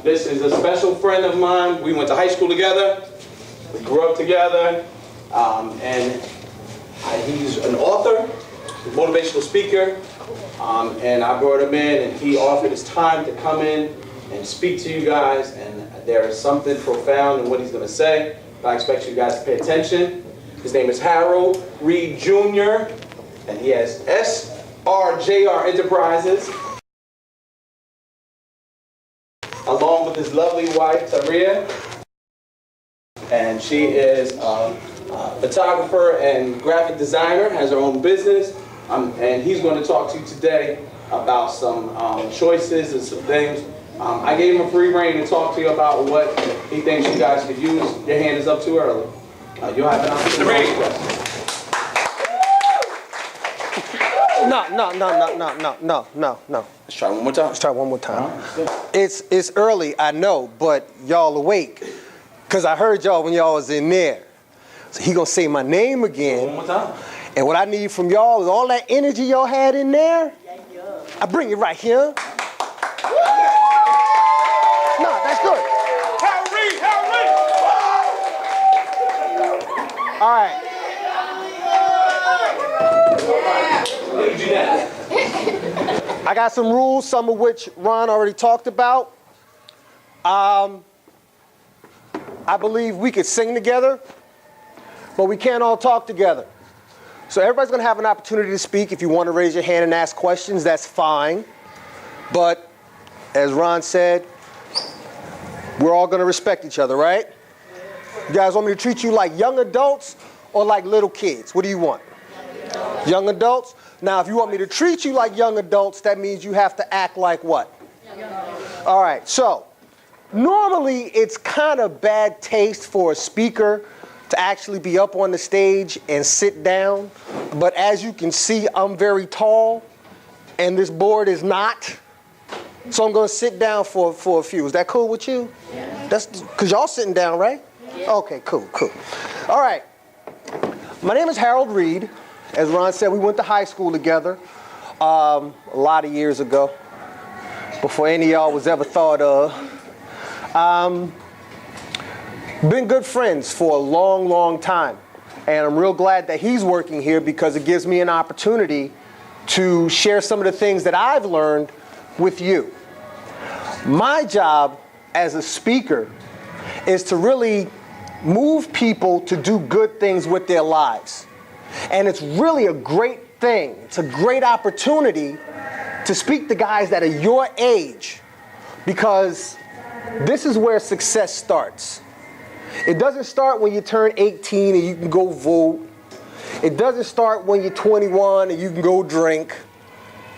This is a special friend of mine. We went to high school together. We grew up together. And he's an author, a motivational speaker. And I brought him in, and he offered his time to come in and speak to you guys. And there is something profound in what he's going to say. I expect you guys to pay attention. His name is Harold Reed Jr., and he has HRJR Enterprises, along with his lovely wife, Taria. And she is a photographer and graphic designer, has her own business. And he's going to talk to you today about some choices and some things. I gave him a free rein to talk to you about what he thinks you guys could use. Your hand is up too early. You'll have an opportunity to ask questions. No. Let's try one more time. Let's try one more time. It's early, I know, but y'all awake. Because I heard y'all when y'all was in there. So he gonna say my name again. One more time. And what I need from y'all is all that energy y'all had in there. I bring it right here. No, that's good. Harold Reed! All right. I got some rules, some of which Ron already talked about. I believe we could sing together, but we can't all talk together. So everybody's going to have an opportunity to speak. If you want to raise your hand and ask questions, that's fine. But as Ron said, we're all going to respect each other, right? You guys want me to treat you like young adults or like little kids? What do you want? Young adults? Now, if you want me to treat you like young adults, that means you have to act like what? All right, so normally it's kind of bad taste for a speaker to actually be up on the stage and sit down. But as you can see, I'm very tall, and this board is not. So I'm going to sit down for a few. Is that cool with you? Yeah. That's because y'all sitting down, right? Yeah. Okay, cool. All right. My name is Harold Reed. As Ron said, we went to high school together a lot of years ago, before any of y'all was ever thought of. Been good friends for a long time. And I'm real glad that he's working here because it gives me an opportunity to share some of the things that I've learned with you. My job as a speaker is to really move people to do good things with their lives. And it's really a great thing. It's a great opportunity to speak to guys that are your age, because this is where success starts. It doesn't start when you turn 18 and you can go vote. It doesn't start when you're 21 and you can go drink.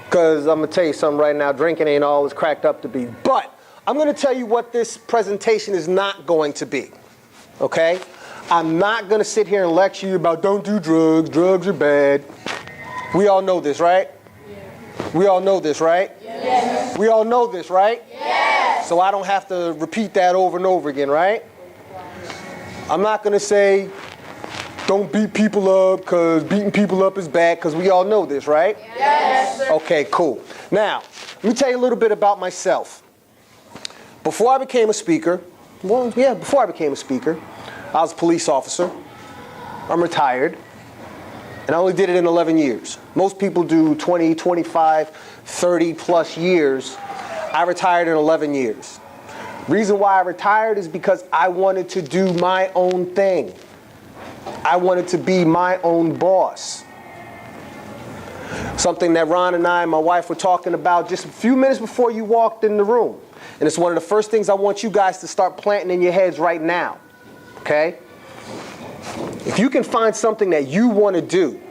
Because I'm going to tell you something right now, drinking ain't all it's cracked up to be. But I'm going to tell you what this presentation is not going to be. Okay? I'm not going to sit here and lecture you about don't do drugs. Drugs are bad. We all know this, right? Yeah. We all know this, right? Yes. We all know this, right? Yes. So I don't have to repeat that over and over again, right? I'm not going to say don't beat people up because beating people up is bad, because we all know this, right? Yes, sir. Okay, cool. Now, let me tell you a little bit about myself. Before I became a speaker, I was a police officer. I'm retired. And I only did it in 11 years. Most people do 20, 25, 30 plus years. I retired in 11 years. Reason why I retired is because I wanted to do my own thing. I wanted to be my own boss. Something that Ron and I and my wife were talking about just a few minutes before you walked in the room. And it's one of the first things I want you guys to start planting in your heads right now. Okay? If you can find something that you want to do,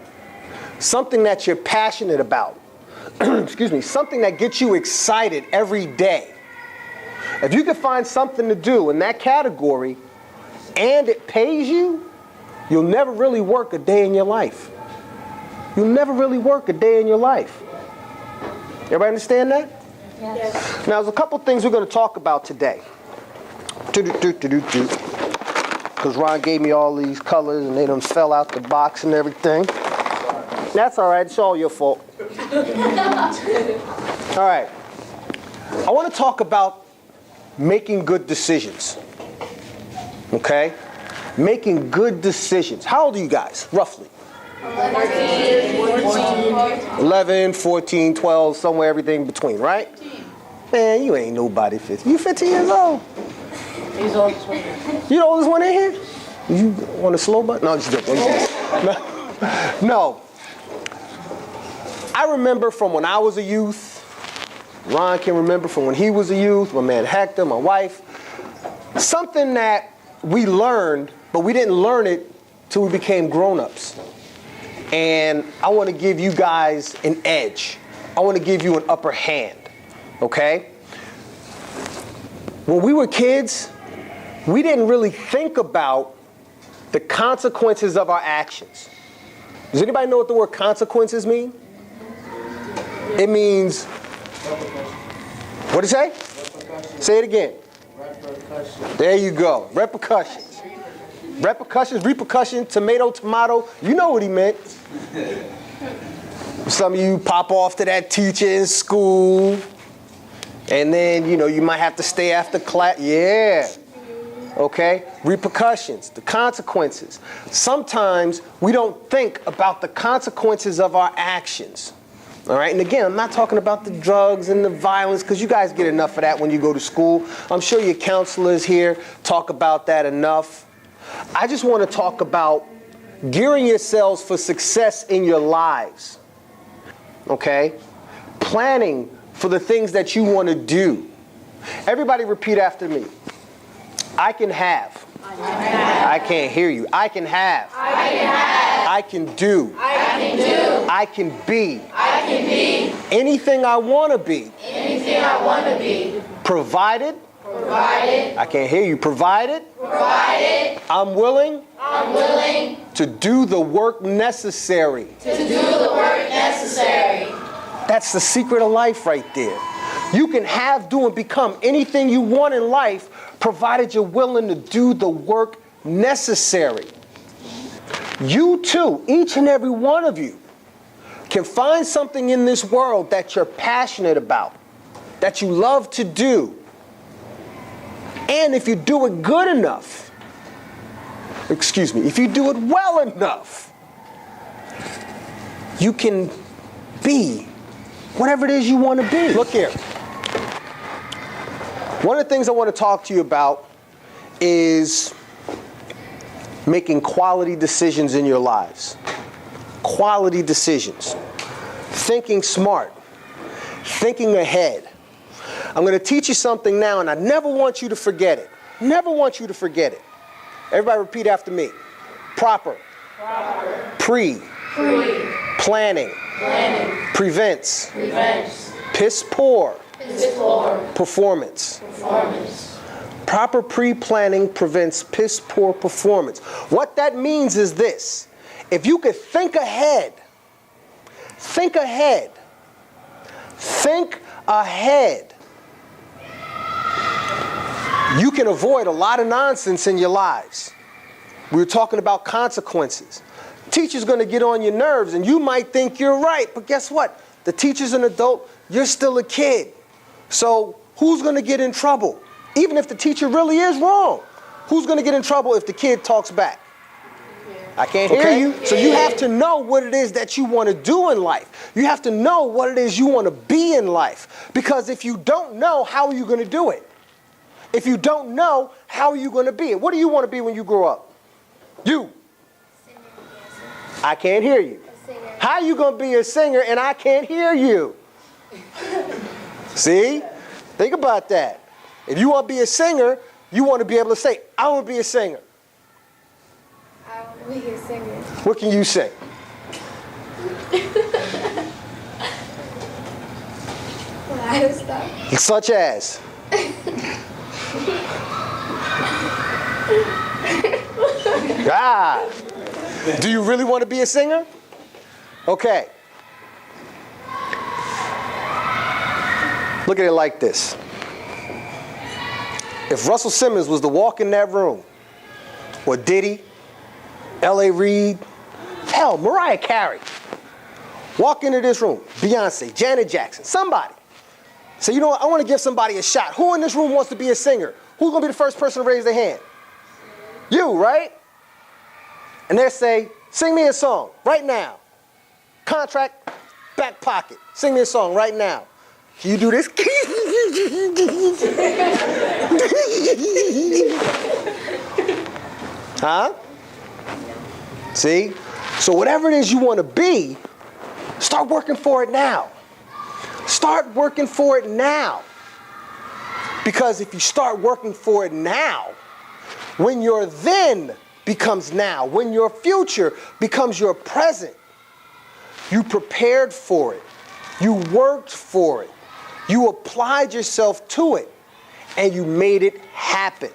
something that you're passionate about, excuse me, something that gets you excited every day. If you can find something to do in that category and it pays you, you'll never really work a day in your life. You'll never really work a day in your life. Everybody understand that? Yes. Now, there's a couple things we're going to talk about today. Because Ron gave me all these colors and they done fell out the box and everything. That's all right. It's all your fault. All right. I want to talk about making good decisions. Okay? Making good decisions. How old are you guys, roughly? 11, 14, 12, somewhere everything between, right? Man, you ain't nobody 15. You 15 years old? He's the oldest one. You the oldest one in here? You on the slow button? No, just joking. No. I remember from when I was a youth. Ron can remember from when he was a youth. My man Hector, my wife. Something that we learned, but we didn't learn it till we became grown-ups. And I want to give you guys an edge. I want to give you an upper hand. Okay? When we were kids, we didn't really think about the consequences of our actions. Does anybody know what the word consequences mean? It means, what did it say? Say it again. There you go. Repercussions. Repercussion, tomato. You know what he meant. Some of you pop off to that teacher in school, and then, you might have to stay after class. Yeah. Okay? Repercussions, the consequences. Sometimes we don't think about the consequences of our actions. All right? And again, I'm not talking about the drugs and the violence, because you guys get enough of that when you go to school. I'm sure your counselors here talk about that enough. I just want to talk about gearing yourselves for success in your lives. Okay? Planning for the things that you want to do. Everybody repeat after me. I can have. I can't hear you. I can have. I can do. I can be. Anything I want to be. Provided. I can't hear you. Provided. I'm willing. To do the work necessary. That's the secret of life right there. You can have, do, and become anything you want in life, provided you're willing to do the work necessary. You too, each and every one of you, can find something in this world that you're passionate about, that you love to do. And if you do it good enough, if you do it well enough, you can be whatever it is you want to be. Look here. One of the things I want to talk to you about is making quality decisions in your lives. Quality decisions. Thinking smart. Thinking ahead. I'm going to teach you something now, and I never want you to forget it. Never want you to forget it. Everybody repeat after me. Proper. Pre. Planning. Prevents. Piss poor. Performance. Proper pre-planning prevents piss poor performance. What that means is this. If you could think ahead, you can avoid a lot of nonsense in your lives. We were talking about consequences. Teacher's going to get on your nerves, and you might think you're right, but guess what? The teacher's an adult, you're still a kid. So who's going to get in trouble? Even if the teacher really is wrong, who's going to get in trouble if the kid talks back? I can't hear you. So you have to know what it is that you want to do in life. You have to know what it is you want to be in life. Because if you don't know, how are you going to do it? If you don't know, how are you going to be it? What do you want to be when you grow up? You. I can't hear you. How are you going to be a singer and I can't hear you? See? Think about that. If you want to be a singer, you want to be able to say, I want to be a singer. I want to be a singer. What can you sing? A lot of stuff. Such as? God. Do you really want to be a singer? Okay. Look at it like this. If Russell Simmons was to walk in that room, or Diddy, L.A. Reid, hell, Mariah Carey, walk into this room, Beyonce, Janet Jackson, somebody, So you know what? I want to give somebody a shot. Who in this room wants to be a singer? Who's going to be the first person to raise their hand? You, right? And they say, sing me a song right now. Contract, back pocket. Sing me a song right now. Can you do this? Huh? See? So whatever it is you want to be, start working for it now. Start working for it now. Because if you start working for it now, when your then becomes now, when your future becomes your present, you prepared for it, you worked for it, you applied yourself to it, and you made it happen.